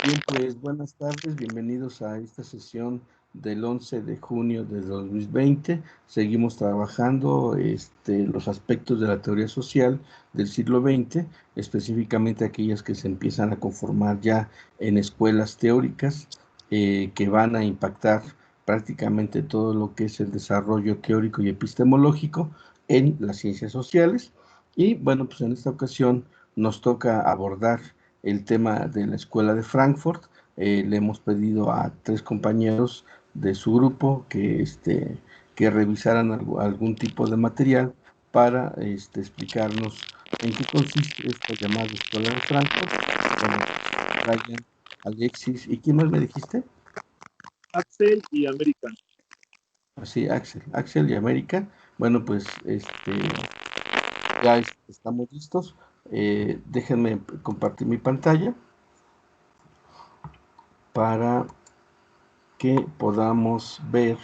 Bien, pues buenas tardes, bienvenidos a esta sesión del 11 de junio de 2020. Seguimos trabajando los aspectos de la teoría social del siglo XX, específicamente aquellas que se empiezan a conformar ya en escuelas teóricas que van a impactar prácticamente todo lo que es el desarrollo teórico y epistemológico en las ciencias sociales. Y bueno, pues en esta ocasión nos toca abordar el tema de la Escuela de Frankfurt. Le hemos pedido a 3 compañeros de su grupo que revisaran algún tipo de material para explicarnos en qué consiste esta llamada Escuela de Frankfurt. Bueno, Brian, Alexis, ¿y quién más me dijiste? Axel y América. Así, Axel y América. Bueno, pues ya estamos listos. Déjenme compartir mi pantalla para que podamos ver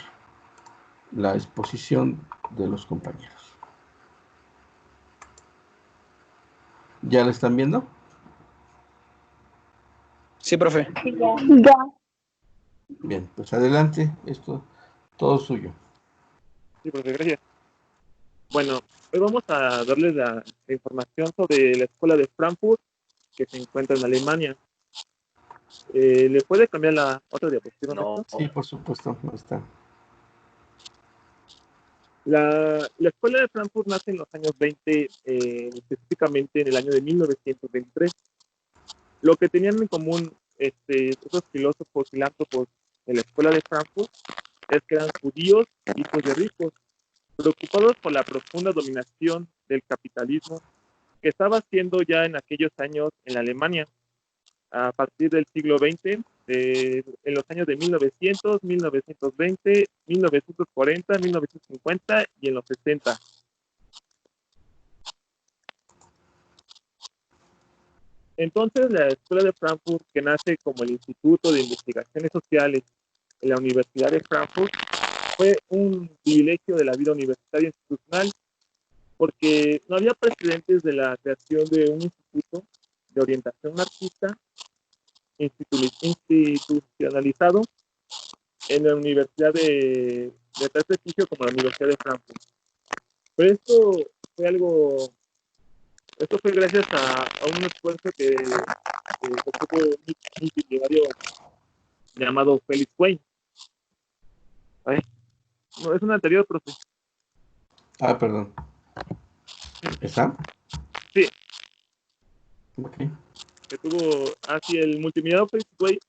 la exposición de los compañeros. ¿Ya la están viendo? Sí, profe. Ya. Bien, pues adelante, esto todo suyo. Sí, profe, gracias. Bueno, hoy vamos a darles la información sobre la Escuela de Frankfurt, que se encuentra en Alemania. ¿Le puede cambiar la otra diapositiva? No. Sí, por supuesto, no está. La Escuela de Frankfurt nace en los años 20, específicamente en el año de 1923. Lo que tenían en común esos filósofos filántropos de la Escuela de Frankfurt es que eran judíos, hijos de ricos, preocupados por la profunda dominación del capitalismo que estaba haciendo ya en aquellos años en la Alemania, a partir del siglo XX, en los años de 1900, 1920, 1940, 1950 y en los 60. Entonces, la Escuela de Frankfurt, que nace como el Instituto de Investigaciones Sociales en la Universidad de Frankfurt, fue un privilegio de la vida universitaria institucional, porque no había precedentes de la creación de un instituto de orientación marxista institucionalizado en la universidad de tal prestigio como la Universidad de Frankfurt. Pero esto fue gracias a un esfuerzo que tuvo un multimillonario llamado Felix Wayne. No, es un anterior, profe. Ah, perdón. ¿Esa? Sí. Ok. Que tuvo así el multimillonario Felix Wayne.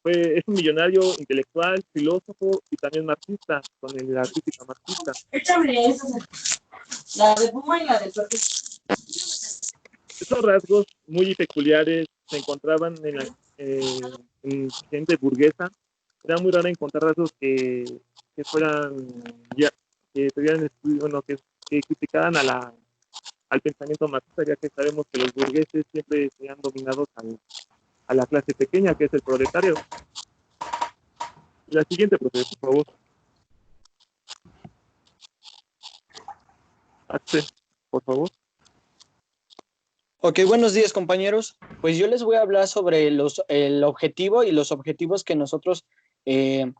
Es un millonario intelectual, filósofo y también marxista, con la crítica marxista. Échame esa. La de Puma y la del Pepe. Estos rasgos muy peculiares se encontraban en gente burguesa. Era muy raro encontrar rasgos que fueran, que tuvieran estudio, bueno, que criticaran al pensamiento marxista, ya que sabemos que los burgueses siempre se han dominado a la clase pequeña, que es el proletario. La siguiente, profesor, por favor. Axel, por favor. Ok, buenos días, compañeros. Pues yo les voy a hablar sobre el objetivo y los objetivos que nosotros, que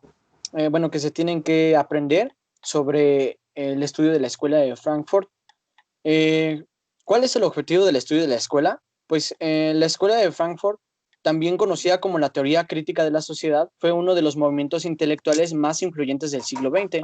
se tienen que aprender sobre el estudio de la Escuela de Frankfurt. ¿Cuál es el objetivo del estudio de la escuela? Pues la Escuela de Frankfurt, también conocida como la teoría crítica de la sociedad, fue uno de los movimientos intelectuales más influyentes del siglo XX.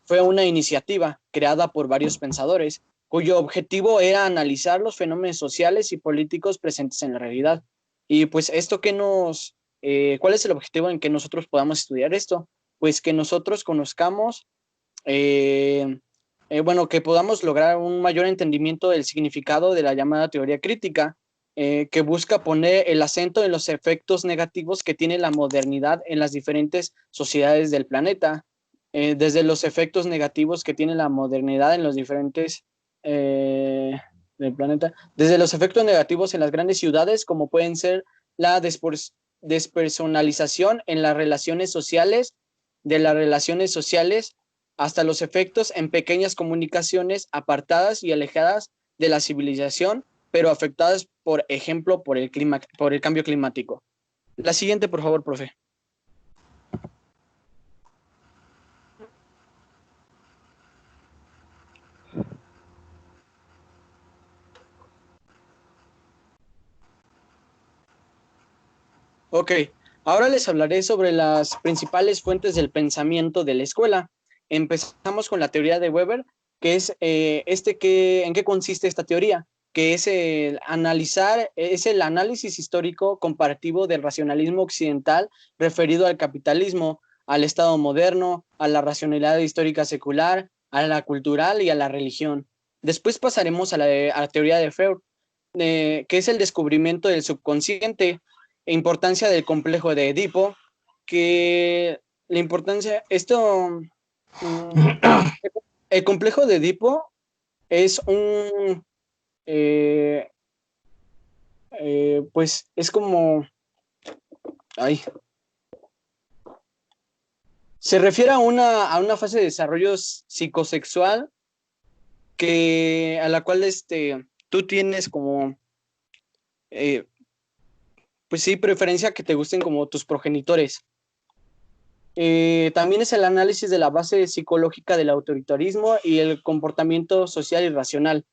Fue una iniciativa creada por varios pensadores, cuyo objetivo era analizar los fenómenos sociales y políticos presentes en la realidad. Y pues ¿cuál es el objetivo en que nosotros podamos estudiar esto? Pues que nosotros conozcamos que podamos lograr un mayor entendimiento del significado de la llamada teoría crítica, que busca poner el acento en los efectos negativos que tiene la modernidad en las diferentes sociedades del planeta, desde los efectos negativos que tiene la modernidad en los diferentes del planeta, desde los efectos negativos en las grandes ciudades, como pueden ser la despersonalización en las relaciones sociales, hasta los efectos en pequeñas comunicaciones apartadas y alejadas de la civilización, pero afectadas, por ejemplo, por el cambio climático. La siguiente, por favor, profe. Ok, ahora les hablaré sobre las principales fuentes del pensamiento de la escuela. Empezamos con la teoría de Weber, que es ¿en qué consiste esta teoría? Que es el análisis histórico comparativo del racionalismo occidental referido al capitalismo, al Estado moderno, a la racionalidad histórica secular, a la cultural y a la religión. Después pasaremos a la teoría de Freud, que es el descubrimiento del subconsciente, importancia del complejo de Edipo, que la importancia, el complejo de Edipo es eh, pues es como, ay, se refiere a una fase de desarrollo psicosexual a la cual tú tienes como, eh, pues sí, preferencia que te gusten como tus progenitores. También es el análisis de la base psicológica del autoritarismo y el comportamiento social y racional.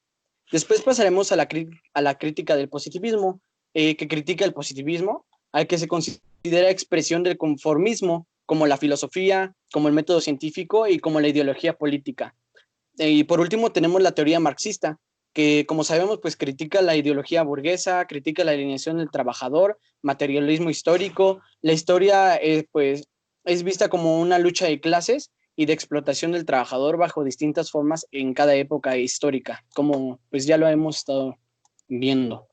Después pasaremos a la crítica del positivismo, que critica el positivismo, al que se considera expresión del conformismo, como la filosofía, como el método científico y como la ideología política. Y por último tenemos la teoría marxista, que como sabemos pues critica la ideología burguesa, critica la alineación del trabajador, materialismo histórico. La historia pues es vista como una lucha de clases y de explotación del trabajador bajo distintas formas en cada época histórica, como pues ya lo hemos estado viendo.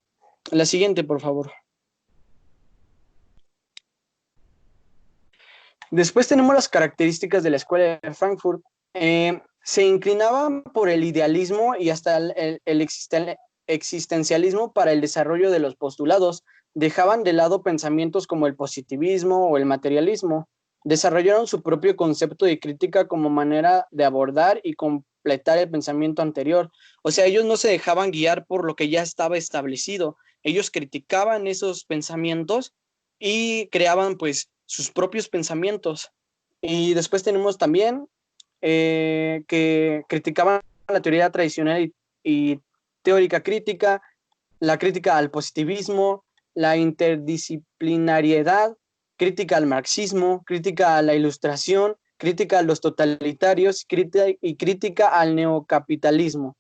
La siguiente, por favor. Después tenemos las características de la Escuela de Frankfurt. Se inclinaban por el idealismo y hasta el existencialismo para el desarrollo de los postulados. Dejaban de lado pensamientos como el positivismo o el materialismo. Desarrollaron su propio concepto de crítica como manera de abordar y completar el pensamiento anterior. O sea, ellos no se dejaban guiar por lo que ya estaba establecido. Ellos criticaban esos pensamientos y creaban pues sus propios pensamientos. Y después tenemos también que criticaban la teoría tradicional y teórica crítica, la crítica al positivismo, la interdisciplinariedad, crítica al marxismo, crítica a la ilustración, crítica a los totalitarios y crítica al neocapitalismo.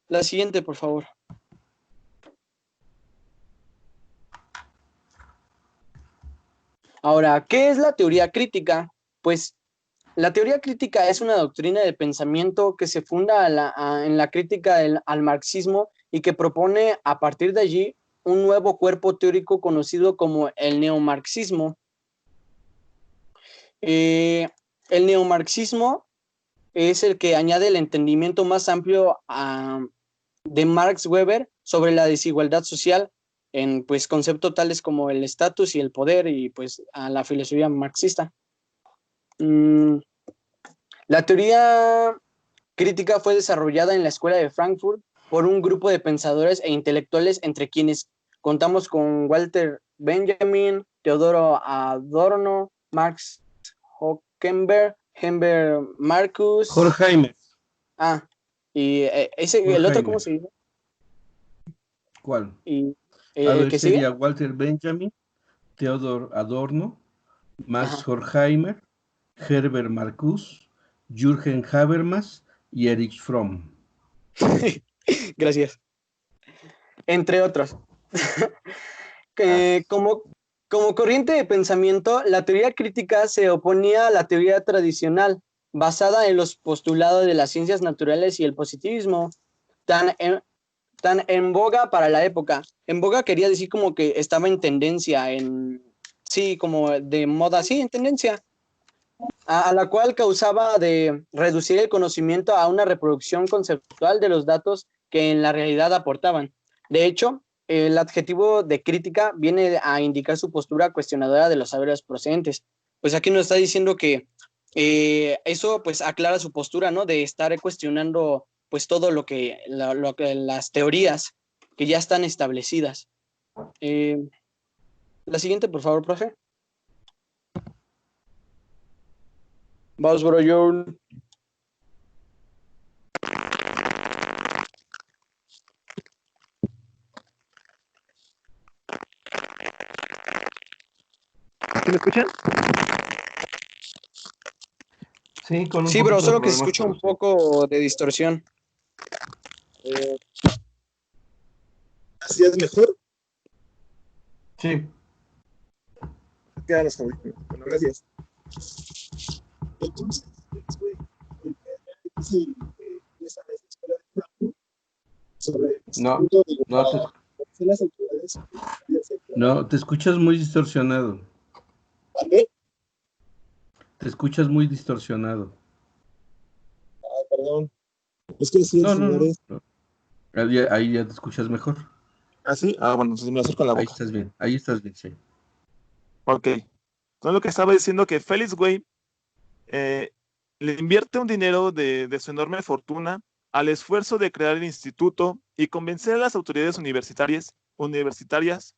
La siguiente, por favor. Ahora, ¿qué es la teoría crítica? Pues la teoría crítica es una doctrina del pensamiento que se funda en la crítica al marxismo y que propone a partir de allí un nuevo cuerpo teórico conocido como el neomarxismo. El neomarxismo es el que añade el entendimiento más amplio de Max Weber sobre la desigualdad social en pues conceptos tales como el estatus y el poder y pues a la filosofía marxista. La teoría crítica fue desarrollada en la Escuela de Frankfurt por un grupo de pensadores e intelectuales entre quienes contamos con Walter Benjamin, Teodoro Adorno, Max Hockenberg, Herbert Marcuse. Horkheimer. Y el otro, ¿cómo se dice? ¿Cuál? Y A ver, que sería sigue. Walter Benjamin, Theodor Adorno, Max Horkheimer, Herbert Marcuse, Jürgen Habermas y Erich Fromm. Gracias. Entre otros. Como corriente de pensamiento, la teoría crítica se oponía a la teoría tradicional, basada en los postulados de las ciencias naturales y el positivismo, tan en boga para la época. En boga quería decir como que estaba en tendencia, sí, como de moda, sí, en tendencia, a la cual causaba de reducir el conocimiento a una reproducción conceptual de los datos que en la realidad aportaban. De hecho, el adjetivo de crítica viene a indicar su postura cuestionadora de los saberes procedentes. Pues aquí nos está diciendo que eso pues aclara su postura, ¿no? De estar cuestionando pues todo lo que las teorías que ya están establecidas. La siguiente, por favor, profe. Vamos, bro, yo. ¿Sí me escuchan? Sí, con un Sí, bro, poquito de solo que se problemas, escucha pero un sí. poco de distorsión. ¿Así es mejor? Sí. Quedan los audífonos. Bueno, gracias. Entonces, sobre No, no te, las autoridades. no, te escuchas muy distorsionado. ¿Vale? Te escuchas muy distorsionado. Perdón. Es que sí, el No, no, señor no. es. No. Ahí ya te escuchas mejor. ¿Ah, sí? Ah, bueno, entonces me lo acerco a la Ahí boca. estás bien. Ahí estás bien, sí. Ok. Entonces lo que estaba diciendo que Félix Güey eh, le invierte un dinero de su enorme fortuna al esfuerzo de crear el instituto y convencer a las autoridades universitarias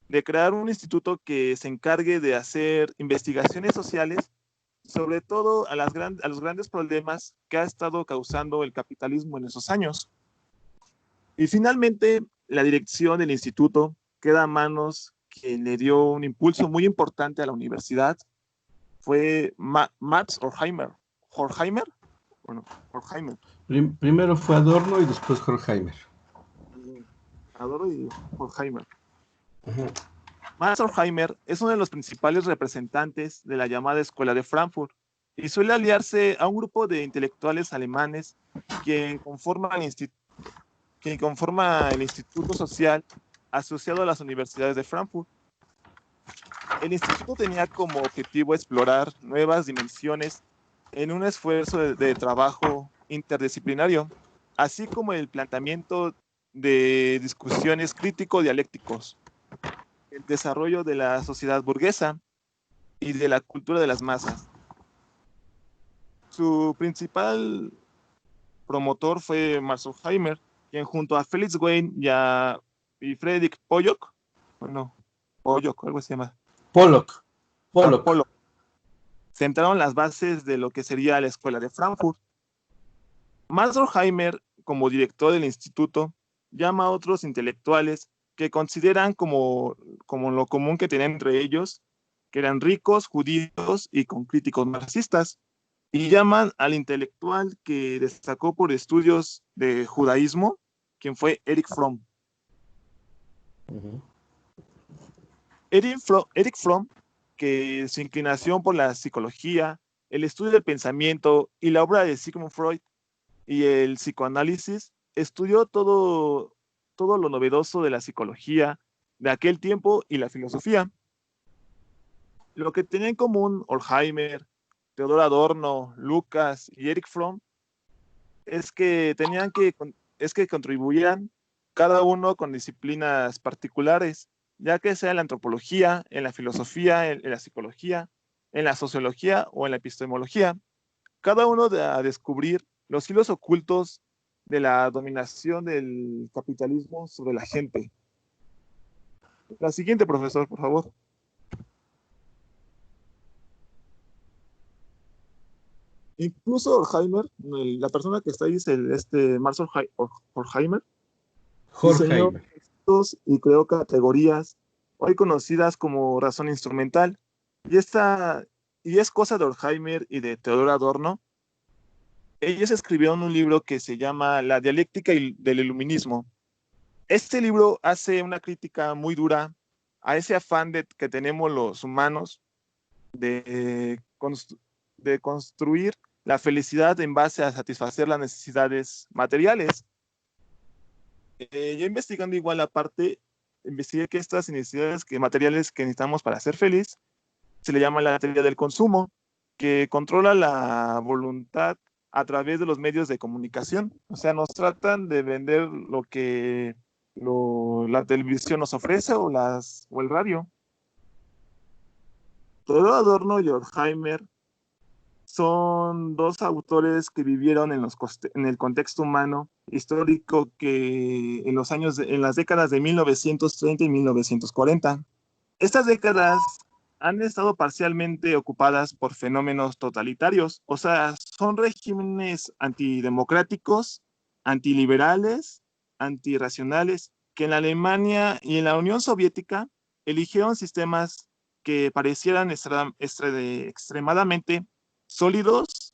de crear un instituto que se encargue de hacer investigaciones sociales, sobre todo a los grandes problemas que ha estado causando el capitalismo en esos años. Y finalmente, la dirección del instituto queda a manos que le dio un impulso muy importante a la universidad, fue Max Horkheimer. ¿Horkheimer? Bueno, Horkheimer. Primero fue Adorno y después Horkheimer. Adoro y Horkheimer. Ajá. Max Horkheimer es uno de los principales representantes de la llamada Escuela de Frankfurt y suele aliarse a un grupo de intelectuales alemanes quien conforma el Instituto Social asociado a las universidades de Frankfurt. El instituto tenía como objetivo explorar nuevas dimensiones en un esfuerzo de trabajo interdisciplinario, así como el planteamiento de discusiones crítico-dialécticos, el desarrollo de la sociedad burguesa y de la cultura de las masas. Su principal promotor fue Max Horkheimer, quien junto a Felix Wayne y Friedrich Pollock, bueno, Pollock, algo se llama, Pollock. Pollock, sentaron las bases de lo que sería la Escuela de Frankfurt. Max Horkheimer, como director del instituto, llama a otros intelectuales que consideran como lo común que tenían entre ellos, que eran ricos, judíos y con críticos marxistas, y llaman al intelectual que destacó por estudios de judaísmo, quien fue Erich Fromm. Erich Fromm, que su inclinación por la psicología, el estudio del pensamiento y la obra de Sigmund Freud y el psicoanálisis, estudió todo lo novedoso de la psicología de aquel tiempo y la filosofía. Lo que tenían en común Horkheimer, Theodor Adorno, Lucas y Erich Fromm es que contribuían cada uno con disciplinas particulares, ya que sea en la antropología, en la filosofía, en la psicología, en la sociología o en la epistemología, cada uno a descubrir los hilos ocultos de la dominación del capitalismo sobre la gente. La siguiente, profesor, por favor. Incluso Horkheimer, la persona que está ahí es Max Horkheimer, diseñó Horkheimer. textos y creó categorías hoy conocidas como razón instrumental. Y es cosa de Horkheimer y de Theodor Adorno. Ellos escribieron un libro que se llama La dialéctica del iluminismo. Este libro hace una crítica muy dura a ese afán que tenemos los humanos de construir la felicidad en base a satisfacer las necesidades materiales. Yo investigando igual aparte, investigué que estas necesidades materiales que necesitamos para ser feliz se le llama la teoría del consumo, que controla la voluntad a través de los medios de comunicación. O sea, nos tratan de vender lo que la televisión nos ofrece o el radio. Theodor Adorno y Horkheimer son dos autores que vivieron en el contexto humano histórico que en las décadas de 1930 y 1940. Estas décadas han estado parcialmente ocupadas por fenómenos totalitarios, o sea, son regímenes antidemocráticos, antiliberales, antirracionales, que en la Alemania y en la Unión Soviética eligieron sistemas que parecieran extremadamente sólidos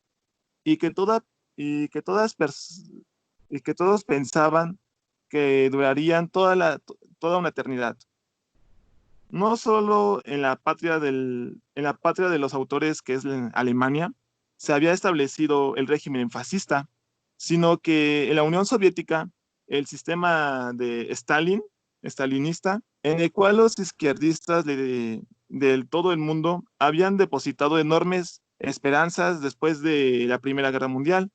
y que, y que, y que todos pensaban que durarían toda una eternidad. No solo en la patria de los autores, que es Alemania, se había establecido el régimen fascista, sino que en la Unión Soviética, el sistema de stalinista, en el cual los izquierdistas de todo el mundo habían depositado enormes esperanzas después de la Primera Guerra Mundial.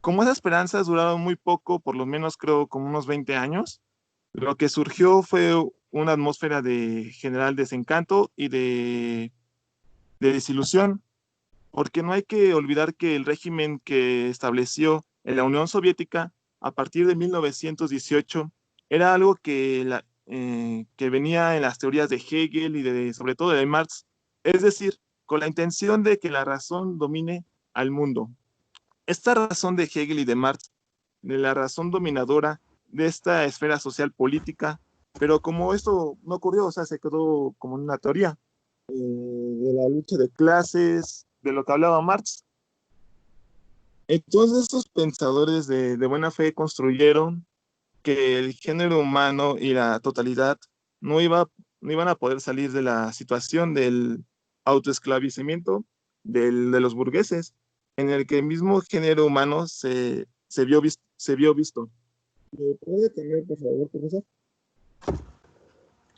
Como esas esperanzas duraron muy poco, por lo menos creo como unos 20 años, lo que surgió fue una atmósfera de general desencanto y de desilusión, porque no hay que olvidar que el régimen que estableció en la Unión Soviética a partir de 1918 era algo que venía en las teorías de Hegel y sobre todo de Marx, es decir, con la intención de que la razón domine al mundo. Esta razón de Hegel y de Marx, de la razón dominadora de esta esfera social política, pero como esto no ocurrió, o sea, se quedó como una teoría de la lucha de clases, de lo que hablaba Marx. Entonces estos pensadores de buena fe construyeron que el género humano y la totalidad no iban a poder salir de la situación del autoesclavizamiento de los burgueses, en el que el mismo género humano se vio visto. ¿Me puede tener, por favor, profesor?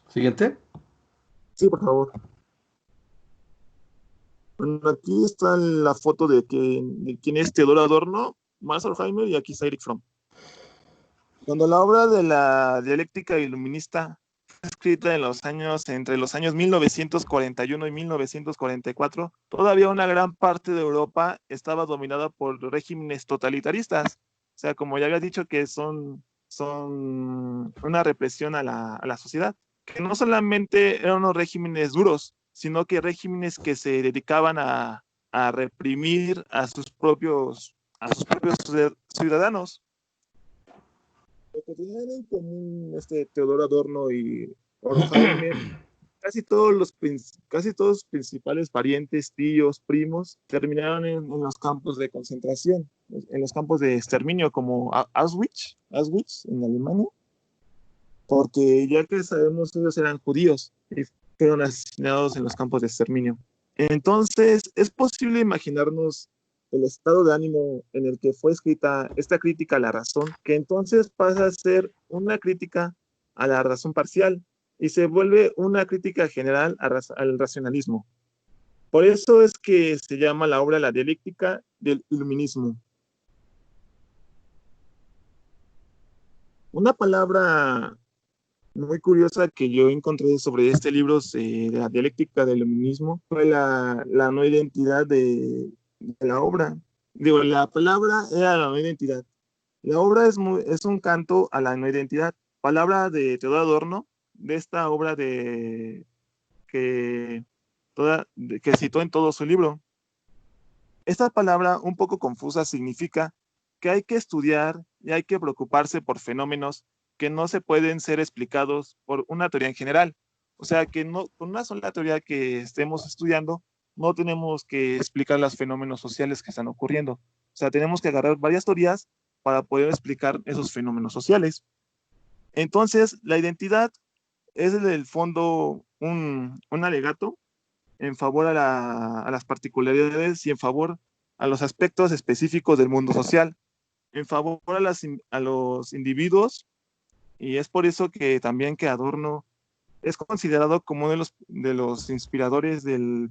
Siguiente. Sí, por favor. Bueno, aquí está la foto de quién es Theodor Adorno, Max Horkheimer, y aquí está Erich Fromm. Cuando la obra de la dialéctica iluminista fue escrita entre los años 1941 y 1944, todavía una gran parte de Europa estaba dominada por regímenes totalitaristas. O sea, como ya había dicho, que son una represión a la sociedad, que no solamente eran unos regímenes duros, sino que regímenes que se dedicaban a reprimir a sus propios ciudadanos. Lo que tenían en común Teodor Adorno y Horkheimer, casi todos los principales parientes, tíos, primos, terminaron en los campos de concentración, en los campos de exterminio como Auschwitz en Alemania, porque ya que sabemos ellos eran judíos y fueron asesinados en los campos de exterminio. Entonces, es posible imaginarnos el estado de ánimo en el que fue escrita esta crítica a la razón, que entonces pasa a ser una crítica a la razón parcial y se vuelve una crítica general al racionalismo. Por eso es que se llama la obra la dialéctica del iluminismo. Una palabra muy curiosa que yo encontré sobre este libro de la dialéctica del iluminismo fue la no identidad de la obra. Digo, la palabra era la no identidad. La obra es un canto a la no identidad. Palabra de Teodoro Adorno, de esta obra que citó en todo su libro. Esta palabra, un poco confusa, significa que hay que estudiar y hay que preocuparse por fenómenos que no se pueden ser explicados por una teoría en general. O sea, que no, con una sola teoría que estemos estudiando, no tenemos que explicar los fenómenos sociales que están ocurriendo. O sea, tenemos que agarrar varias teorías para poder explicar esos fenómenos sociales. Entonces, la identidad es en el fondo un alegato en favor a las particularidades y en favor a los aspectos específicos del mundo social, en favor a los individuos, y es por eso que también que Adorno es considerado como uno de los inspiradores del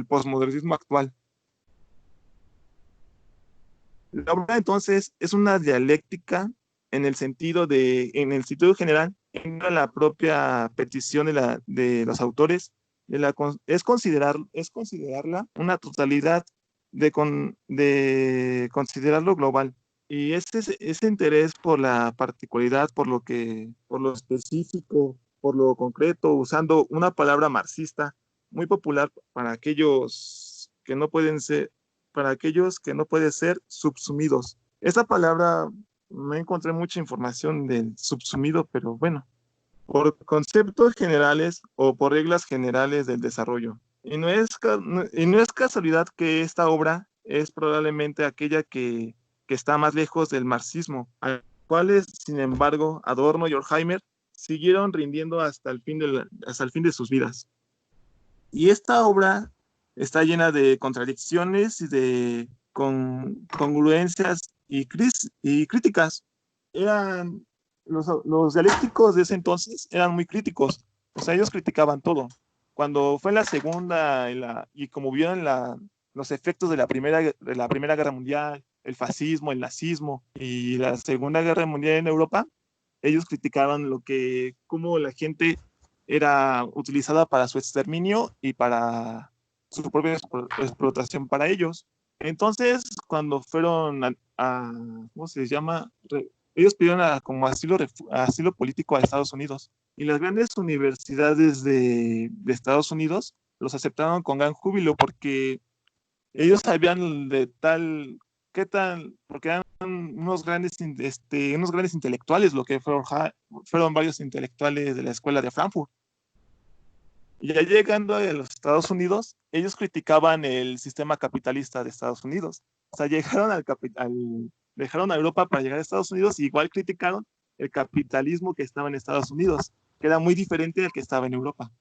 posmodernismo actual. La obra entonces es una dialéctica en el sentido general, en la propia petición de los autores, es considerarla una totalidad de considerarlo global. Y ese interés por la particularidad, por lo específico por lo concreto, usando una palabra marxista muy popular para aquellos que no pueden ser, para aquellos que no pueden ser subsumidos. Esa palabra no encontré mucha información del subsumido, pero bueno, por conceptos generales o por reglas generales del desarrollo. Y no es casualidad que esta obra es probablemente aquella que está más lejos del marxismo, a cuales, sin embargo, Adorno y Horkheimer siguieron rindiendo hasta el fin de sus vidas. Y esta obra está llena de contradicciones y de congruencias y críticas. Eran los dialécticos de ese entonces eran muy críticos, o sea, ellos criticaban todo. Cuando fue la segunda y como vieron los efectos de la primera Guerra Mundial, el fascismo, el nazismo y la Segunda Guerra Mundial en Europa, ellos criticaban cómo la gente era utilizada para su exterminio y para su propia explotación para ellos. Entonces, cuando fueron ¿cómo se llama? Ellos pidieron como asilo político a Estados Unidos. Y las grandes universidades de Estados Unidos los aceptaron con gran júbilo porque ellos sabían porque eran unos grandes intelectuales, lo que fueron varios intelectuales de la escuela de Frankfurt. Y ya llegando a los Estados Unidos, ellos criticaban el sistema capitalista de Estados Unidos. O sea, dejaron a Europa para llegar a Estados Unidos y igual criticaron el capitalismo que estaba en Estados Unidos, que era muy diferente al que estaba en Europa.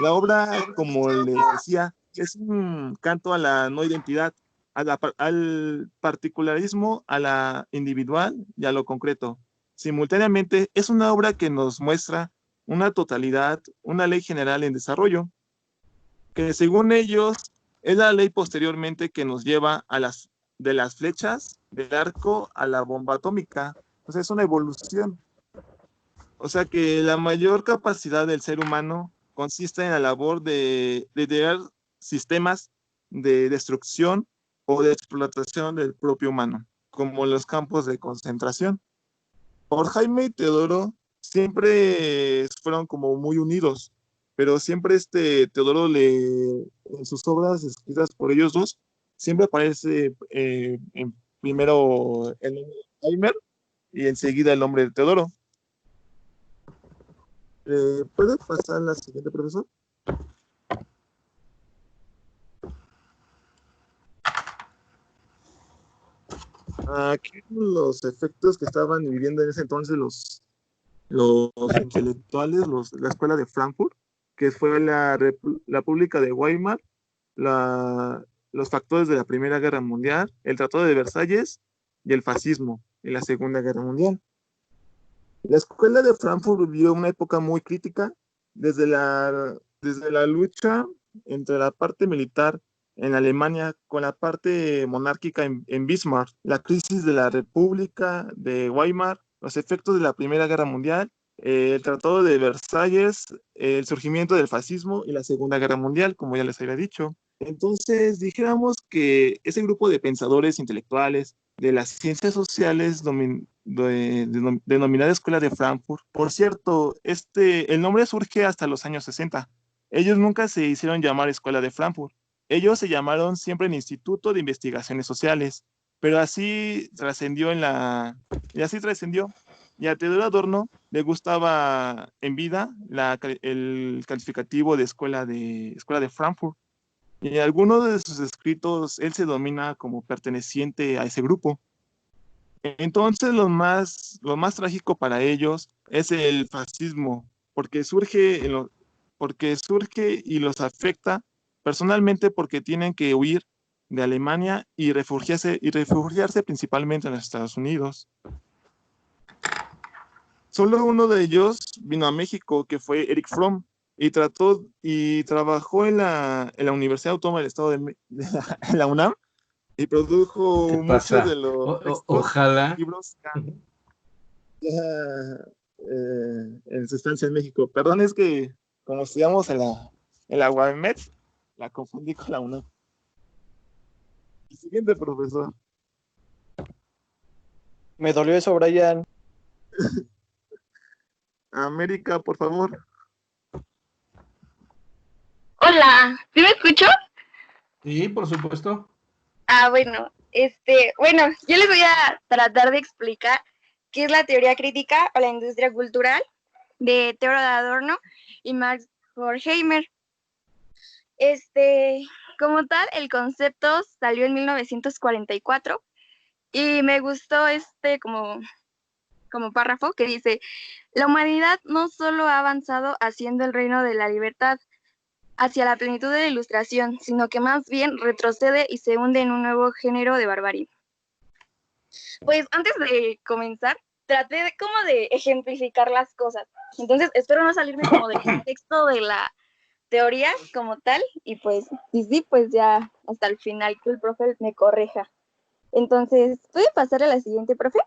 La obra, como les decía, es un canto a la no identidad, al particularismo, a la individual y a lo concreto. Simultáneamente, es una obra que nos muestra una totalidad, una ley general en desarrollo, que según ellos es la ley posteriormente que nos lleva de las flechas, del arco a la bomba atómica. O sea, es una evolución. O sea que la mayor capacidad del ser humano consiste en la labor de idear sistemas de destrucción o de explotación del propio humano, como los campos de concentración. Por Jaime y Teodoro siempre fueron como muy unidos, pero siempre Teodoro en sus obras escritas por ellos dos, siempre aparece primero el nombre de Jaime y enseguida el nombre de Teodoro. ¿Puede pasar la siguiente, profesor? Aquí los efectos que estaban viviendo en ese entonces los intelectuales, la escuela de Frankfurt, que fue la República de Weimar, los factores de la Primera Guerra Mundial, el Tratado de Versalles y el fascismo en la Segunda Guerra Mundial. La escuela de Frankfurt vivió una época muy crítica desde la lucha entre la parte militar en Alemania con la parte monárquica en Bismarck, la crisis de la República de Weimar, los efectos de la Primera Guerra Mundial, el Tratado de Versalles, el surgimiento del fascismo y la Segunda Guerra Mundial, como ya les había dicho. Entonces, dijéramos que ese grupo de pensadores intelectuales de las ciencias sociales denominada Escuela de Frankfurt. Por cierto, el nombre surge hasta los años 60. Ellos nunca se hicieron llamar Escuela de Frankfurt. Ellos se llamaron siempre el Instituto de Investigaciones Sociales, pero así trascendió Y a Teodoro Adorno le gustaba en vida el calificativo de Escuela de Frankfurt. Y en algunos de sus escritos él se domina como perteneciente a ese grupo. Entonces lo más trágico para ellos es el fascismo, porque surge y los afecta personalmente porque tienen que huir de Alemania y refugiarse principalmente en los Estados Unidos. Solo uno de ellos vino a México, que fue Eric Fromm, y trabajó en la Universidad Autónoma del Estado de la UNAM, y produjo muchos de los textos, ojalá. libros en su estancia en México. Perdón, es que como estudiamos en la UAMED, la confundí con la UNAM. El siguiente, profesor. Me dolió eso, Brian. América, por favor. Hola, ¿sí me escucho? Sí, por supuesto. Bueno, yo les voy a tratar de explicar qué es la teoría crítica o la industria cultural de Theodor Adorno y Max Horkheimer. Como tal, el concepto salió en 1944 y me gustó como párrafo que dice: la humanidad no solo ha avanzado haciendo el reino de la libertad hacia la plenitud de la ilustración, sino que más bien retrocede y se hunde en un nuevo género de barbarie. Pues antes de comenzar, traté como de ejemplificar las cosas. Entonces, espero no salirme como del contexto de la teoría como tal, y pues, y sí, pues ya hasta el final que el profe me corrija. Entonces, ¿puede pasar a la siguiente, profe?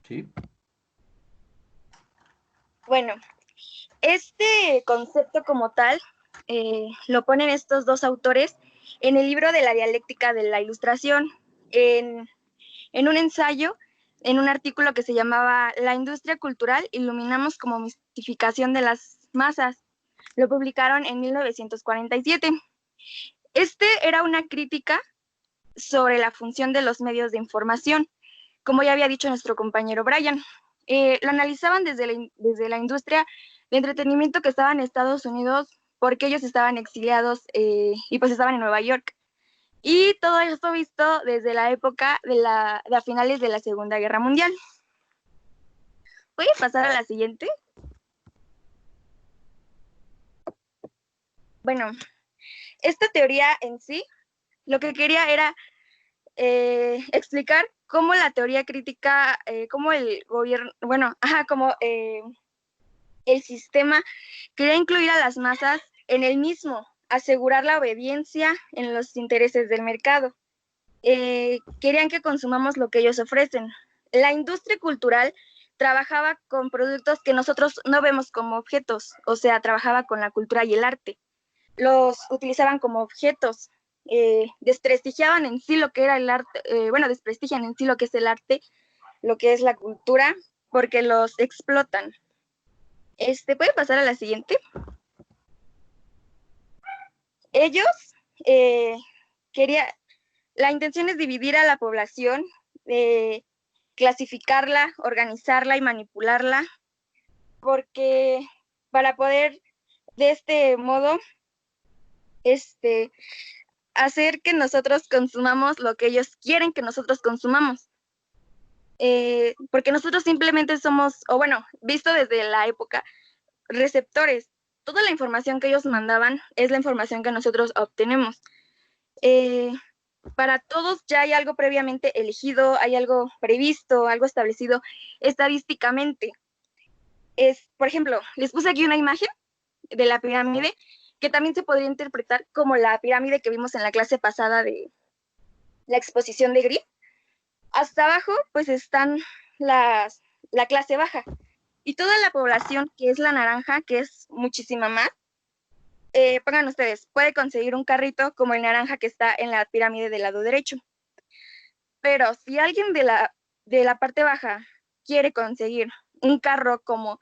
Sí. Bueno, este concepto como tal lo ponen estos dos autores en el libro de la dialéctica de la ilustración, en un ensayo, en un artículo que se llamaba La industria cultural iluminamos como mistificación de las masas. Lo publicaron en 1947. Era una crítica sobre la función de los medios de información, como ya había dicho nuestro compañero Brian. Lo analizaban desde la industria de entretenimiento que estaba en Estados Unidos, porque ellos estaban exiliados y pues estaban en Nueva York. Y todo esto visto desde la época de a finales de la Segunda Guerra Mundial. ¿Puede pasar a la siguiente? Bueno, esta teoría en sí, lo que quería era explicar cómo la teoría crítica, cómo el gobierno, como el sistema quería incluir a las masas en el mismo, asegurar la obediencia en los intereses del mercado. Querían que consumamos lo que ellos ofrecen. La industria cultural trabajaba con productos que nosotros no vemos como objetos, o sea, trabajaba con la cultura y el arte. Los utilizaban como objetos, desprestigiaban en sí lo que era el arte, desprestigian en sí lo que es el arte, lo que es la cultura, porque los explotan. ¿Puede pasar a la siguiente? Ellos la intención es dividir a la población, clasificarla, organizarla y manipularla, porque para poder de este modo hacer que nosotros consumamos lo que ellos quieren que nosotros consumamos. Porque nosotros simplemente somos, visto desde la época, receptores. Toda la información que ellos mandaban es la información que nosotros obtenemos. Para todos ya hay algo previamente elegido, hay algo previsto, algo establecido estadísticamente. Por ejemplo, les puse aquí una imagen de la pirámide que también se podría interpretar como la pirámide que vimos en la clase pasada de la exposición de Grimm. Hasta abajo, pues están la clase baja. Y toda la población, que es la naranja, que es muchísima más, pongan ustedes, puede conseguir un carrito como el naranja que está en la pirámide del lado derecho. Pero si alguien de la parte baja quiere conseguir un carro como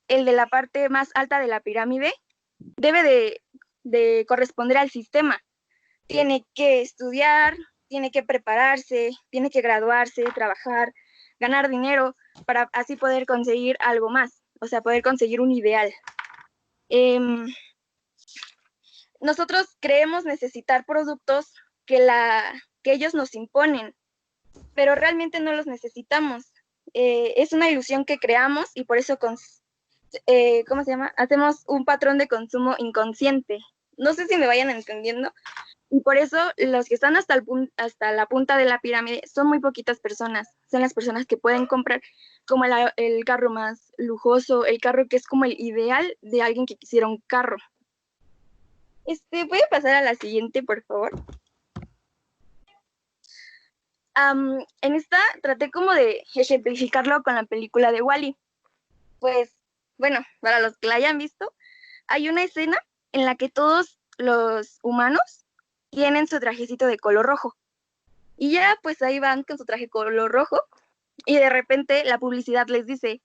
el de la parte más alta de la pirámide, debe de corresponder al sistema. Tiene que estudiar, tiene que prepararse, tiene que graduarse, trabajar, ganar dinero para así poder conseguir algo más, o sea, poder conseguir un ideal. Nosotros creemos necesitar productos que ellos nos imponen, pero realmente no los necesitamos. Es una ilusión que creamos y por eso, hacemos un patrón de consumo inconsciente. No sé si me vayan entendiendo. Y por eso los que están hasta la punta de la pirámide son muy poquitas personas. Son las personas que pueden comprar como el carro más lujoso, el carro que es como el ideal de alguien que quisiera un carro. ¿Puede pasar a la siguiente, por favor? En esta traté como de ejemplificarlo con la película de Wall-E. Pues, para los que la hayan visto, hay una escena en la que todos los humanos tienen su trajecito de color rojo. Y ya, pues ahí van con su traje color rojo y de repente la publicidad les dice,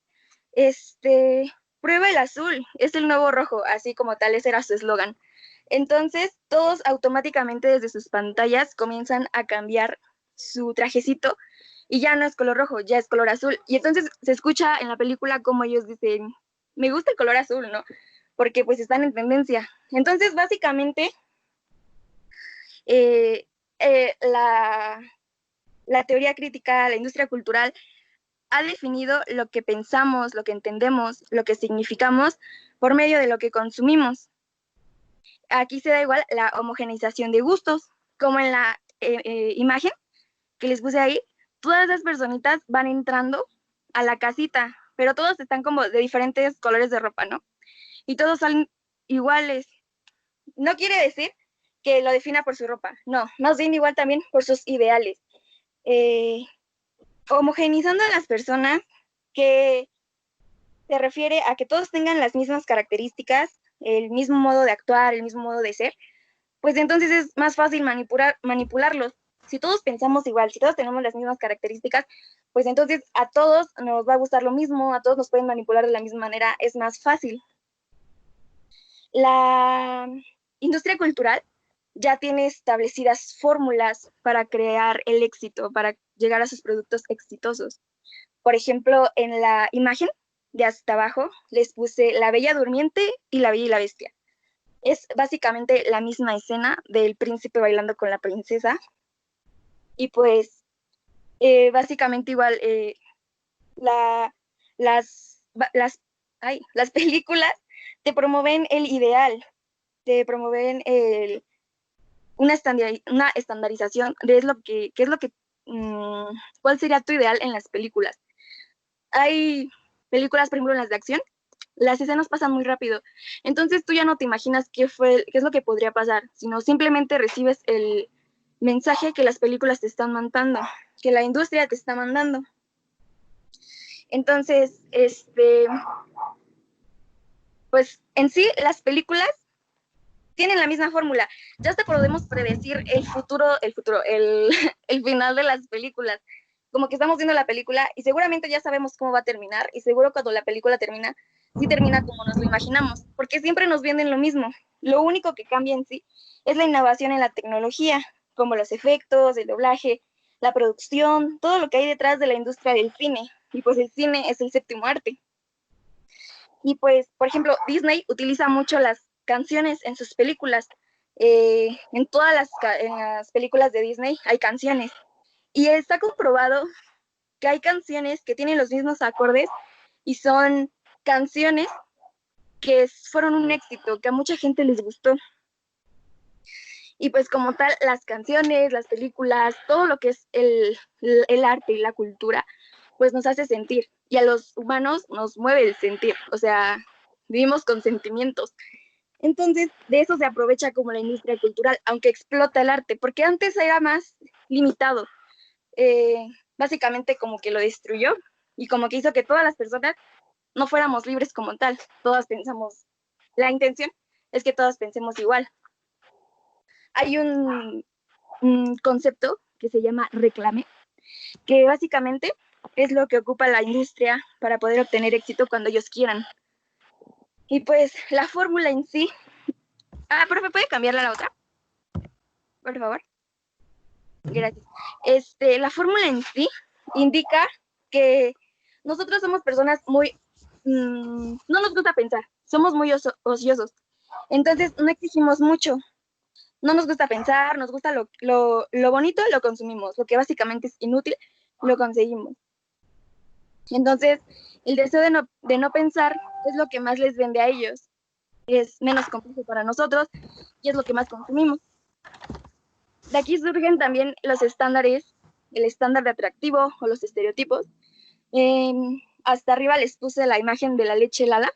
prueba el azul, es el nuevo rojo, así como tal, ese era su eslogan. Entonces, todos automáticamente desde sus pantallas comienzan a cambiar su trajecito y ya no es color rojo, ya es color azul. Y entonces se escucha en la película como ellos dicen, me gusta el color azul, ¿no? Porque pues están en tendencia. Entonces, básicamente, eh, la teoría crítica, la industria cultural, ha definido lo que pensamos, lo que entendemos, lo que significamos por medio de lo que consumimos. Aquí se da igual la homogeneización de gustos, como en la imagen que les puse ahí, todas las personitas van entrando a la casita, pero todos están como de diferentes colores de ropa, ¿no? Y todos salen iguales. No quiere decir que lo defina por su ropa, no, más bien igual también por sus ideales. Homogeneizando a las personas, que se refiere a que todos tengan las mismas características, el mismo modo de actuar, el mismo modo de ser, pues entonces es más fácil manipularlos. Si todos pensamos igual, si todos tenemos las mismas características, pues entonces a todos nos va a gustar lo mismo, a todos nos pueden manipular de la misma manera, es más fácil. La industria cultural ya tiene establecidas fórmulas para crear el éxito, para llegar a sus productos exitosos. Por ejemplo, en la imagen de hasta abajo les puse La Bella Durmiente y La Bella y la Bestia. Es básicamente la misma escena del príncipe bailando con la princesa. Y pues básicamente igual las películas te promueven el ideal, te promueven una estandarización de qué es lo que, cuál sería tu ideal en las películas. Hay películas, por ejemplo, en las de acción, las escenas pasan muy rápido. Entonces tú ya no te imaginas qué es lo que podría pasar, sino simplemente recibes el mensaje que las películas te están mandando, que la industria te está mandando. Entonces, pues en sí las películas tienen la misma fórmula. Ya hasta podemos predecir el final de las películas. Como que estamos viendo la película y seguramente ya sabemos cómo va a terminar, y seguro cuando la película termina, sí termina como nos lo imaginamos, porque siempre nos venden lo mismo. Lo único que cambia en sí es la innovación en la tecnología, como los efectos, el doblaje, la producción, todo lo que hay detrás de la industria del cine. Y pues el cine es el séptimo arte. Y pues, por ejemplo, Disney utiliza mucho las canciones en sus películas. En todas en las películas de Disney hay canciones. Y está comprobado que hay canciones que tienen los mismos acordes y son canciones que fueron un éxito, que a mucha gente les gustó. Y pues como tal, las canciones, las películas, todo lo que es el arte y la cultura, pues nos hace sentir. Y a los humanos nos mueve el sentir, o sea, vivimos con sentimientos. Entonces, de eso se aprovecha como la industria cultural, aunque explota el arte, porque antes era más limitado. Básicamente como que lo destruyó y como que hizo que todas las personas no fuéramos libres como tal. Todas pensamos, la intención es que todos pensemos igual. Hay un concepto que se llama reclame, que básicamente es lo que ocupa la industria para poder obtener éxito cuando ellos quieran. Y pues la fórmula en sí... profe, ¿puede cambiarla a la otra? Por favor. Gracias. La fórmula en sí indica que nosotros somos personas muy... no nos gusta pensar, somos muy ociosos. Entonces no exigimos mucho. No nos gusta pensar, nos gusta lo bonito, lo consumimos. Lo que básicamente es inútil, lo conseguimos. Entonces, el deseo de no pensar es lo que más les vende a ellos. Es menos complejo para nosotros y es lo que más consumimos. De aquí surgen también los estándares, el estándar de atractivo o los estereotipos. Hasta arriba les puse la imagen de la leche Lala.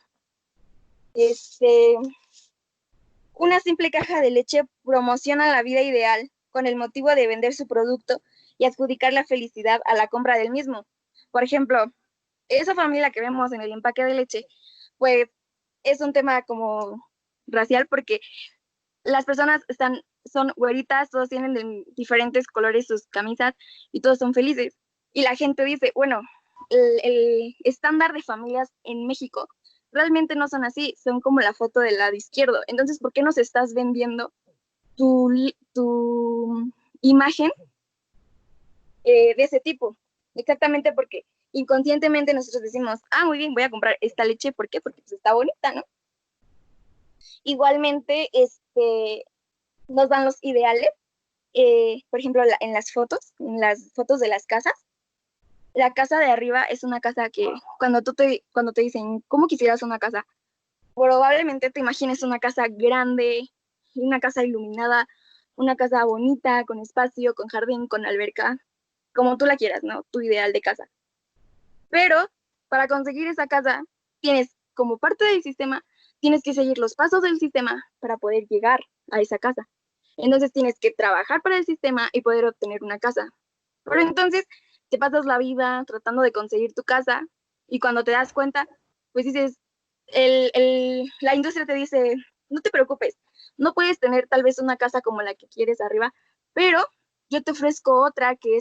Una simple caja de leche promociona la vida ideal con el motivo de vender su producto y adjudicar la felicidad a la compra del mismo. Por ejemplo, esa familia que vemos en el empaque de leche, pues es un tema como racial, porque las personas son güeritas, todos tienen de diferentes colores sus camisas y todos son felices. Y la gente dice, bueno, el estándar de familias en México realmente no son así, son como la foto del lado izquierdo. Entonces, ¿por qué nos estás vendiendo tu imagen de ese tipo? Exactamente porque inconscientemente nosotros decimos, muy bien, voy a comprar esta leche, ¿por qué? Porque pues, está bonita, ¿no? Igualmente, nos dan los ideales, por ejemplo, en las fotos de las casas. La casa de arriba es una casa que cuando te dicen, ¿cómo quisieras una casa? Probablemente te imagines una casa grande, una casa iluminada, una casa bonita, con espacio, con jardín, con alberca, como tú la quieras, ¿no? Tu ideal de casa. Pero para conseguir esa casa, como parte del sistema, tienes que seguir los pasos del sistema para poder llegar a esa casa. Entonces tienes que trabajar para el sistema y poder obtener una casa. Pero entonces te pasas la vida tratando de conseguir tu casa y cuando te das cuenta, pues dices, la industria te dice, no te preocupes, no puedes tener tal vez una casa como la que quieres arriba, pero yo te ofrezco otra que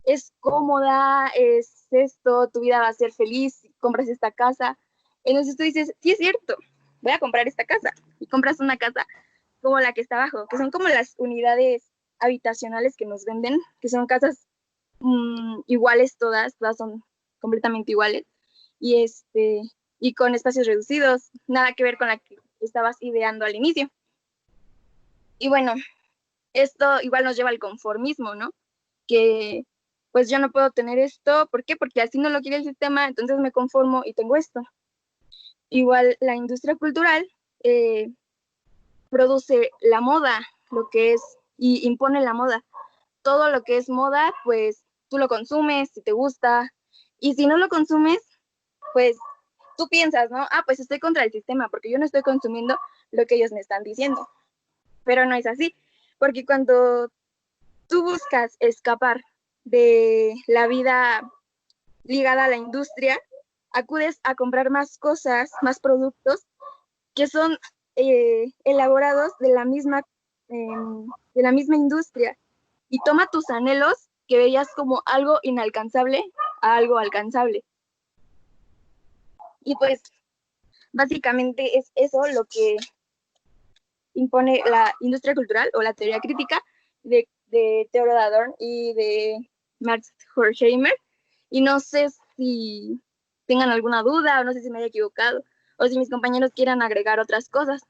es cómoda, es esto, tu vida va a ser feliz si compras esta casa. Entonces tú dices, sí es cierto, voy a comprar esta casa y compras una casa como la que está abajo, que son como las unidades habitacionales que nos venden, que son casas iguales todas son completamente iguales y con espacios reducidos, nada que ver con la que estabas ideando al inicio. Y bueno, esto igual nos lleva al conformismo, ¿no? Que pues yo no puedo tener esto, ¿por qué? Porque así no lo quiere el sistema, entonces me conformo y tengo esto. Igual la industria cultural produce la moda, y impone la moda. Todo lo que es moda, pues tú lo consumes, si te gusta, y si no lo consumes, pues tú piensas, ¿no? Pues estoy contra el sistema, porque yo no estoy consumiendo lo que ellos me están diciendo. Pero no es así, porque cuando tú buscas escapar de la vida ligada a la industria, acudes a comprar más cosas, más productos que son elaborados de la misma industria y toma tus anhelos que veías como algo inalcanzable a algo alcanzable. Y pues básicamente es eso lo que impone la industria cultural o la teoría crítica de Theodor Adorno y de Max Horkheimer. Y no sé si tengan alguna duda o no sé si me haya equivocado o si mis compañeros quieran agregar otras cosas.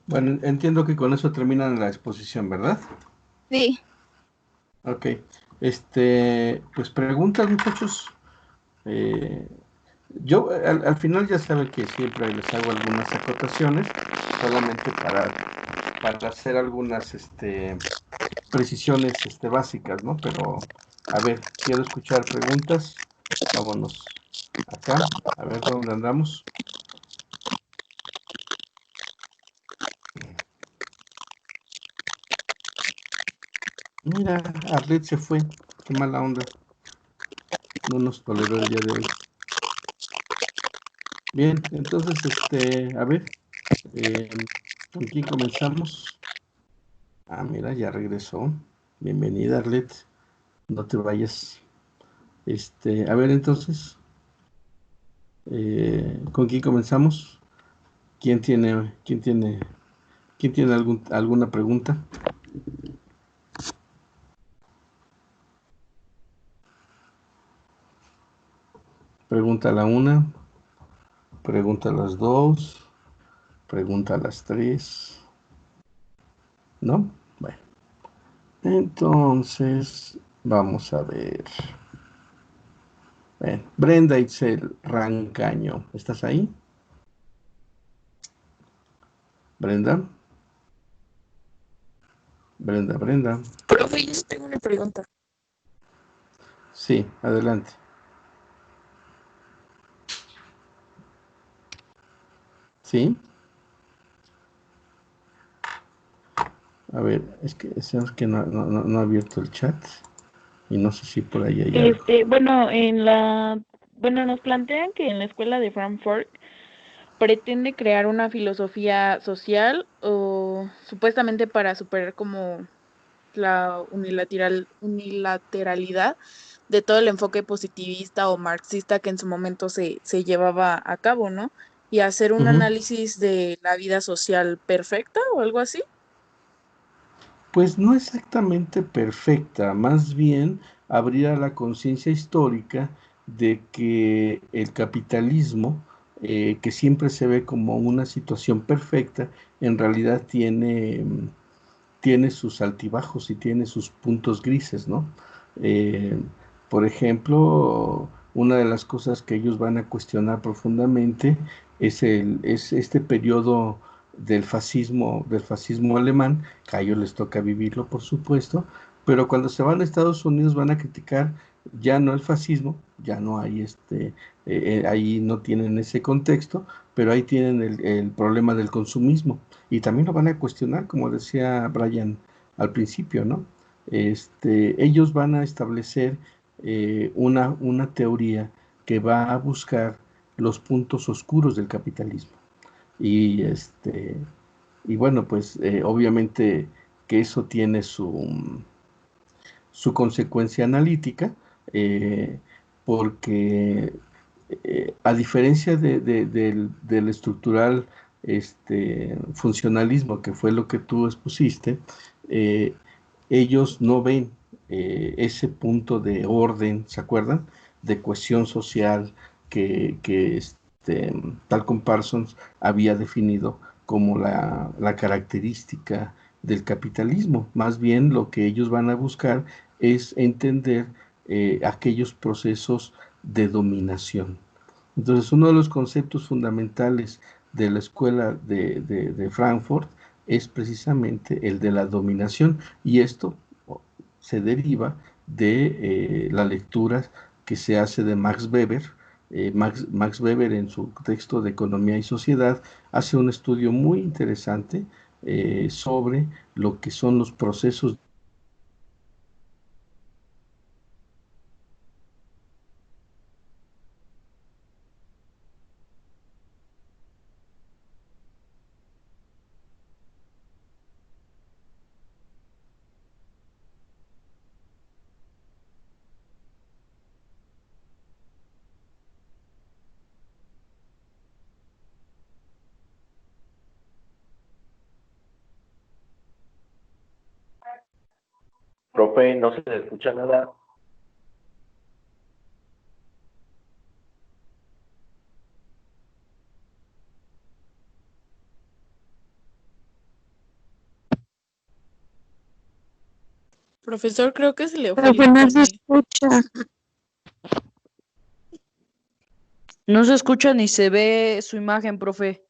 Bueno, entiendo que con eso terminan la exposición, ¿verdad? Sí. Ok. Pues preguntas, muchachos. Yo al final ya saben que siempre les hago algunas acotaciones, solamente para hacer algunas precisiones básicas, ¿no? Pero, a ver, quiero escuchar preguntas. Vámonos acá, a ver dónde andamos. Mira, Arlet se fue, qué mala onda. No nos toleró el día de hoy. Bien, entonces, a ver, ¿con quién comenzamos? Mira, ya regresó. Bienvenida, Arlet. No te vayas. A ver, entonces, ¿con quién comenzamos? ¿Quién tiene alguna pregunta? Pregunta a la una, pregunta a las dos, pregunta a las tres. ¿No? Bueno. Entonces, vamos a ver. Brenda Itzel Rancaño, ¿estás ahí? Brenda. Brenda. Profe, yo sí tengo una pregunta. Sí, adelante. ¿Sí? A ver, es que no ha abierto el chat y no sé si por ahí hay algo. Bueno, nos plantean que en la escuela de Frankfurt pretende crear una filosofía social o supuestamente para superar como la unilateralidad de todo el enfoque positivista o marxista que en su momento se llevaba a cabo, ¿no? Y hacer un Ujú. análisis de la vida social perfecta o algo así. Pues no exactamente perfecta, más bien abrir la conciencia histórica de que el capitalismo, que siempre se ve como una situación perfecta, en realidad tiene sus altibajos y tiene sus puntos grises, ¿no? Eh, por ejemplo, una de las cosas que ellos van a cuestionar profundamente es este periodo del fascismo alemán, que a ellos les toca vivirlo, por supuesto, pero cuando se van a Estados Unidos van a criticar ya no el fascismo, ya no hay ahí no tienen ese contexto, pero ahí tienen el problema del consumismo y también lo van a cuestionar, como decía Brian al principio, ¿no? Ellos van a establecer una teoría que va a buscar los puntos oscuros del capitalismo. Y, y bueno, pues obviamente que eso tiene su consecuencia analítica, eh, porque a diferencia del estructural funcionalismo, que fue lo que tú expusiste, eh, ellos no ven ese punto de orden, ¿se acuerdan? De cohesión social que Talcott Parsons había definido como la característica del capitalismo. Más bien lo que ellos van a buscar es entender aquellos procesos de dominación. Entonces, uno de los conceptos fundamentales de la escuela de Frankfurt es precisamente el de la dominación y esto se deriva de la lectura que se hace de Max Weber. Max Weber en su texto de Economía y Sociedad hace un estudio muy interesante sobre lo que son los procesos. Profe, no se le escucha nada. Profesor, creo que se le fue el Profe, no se internet. escucha. No se escucha ni se ve su imagen, profe.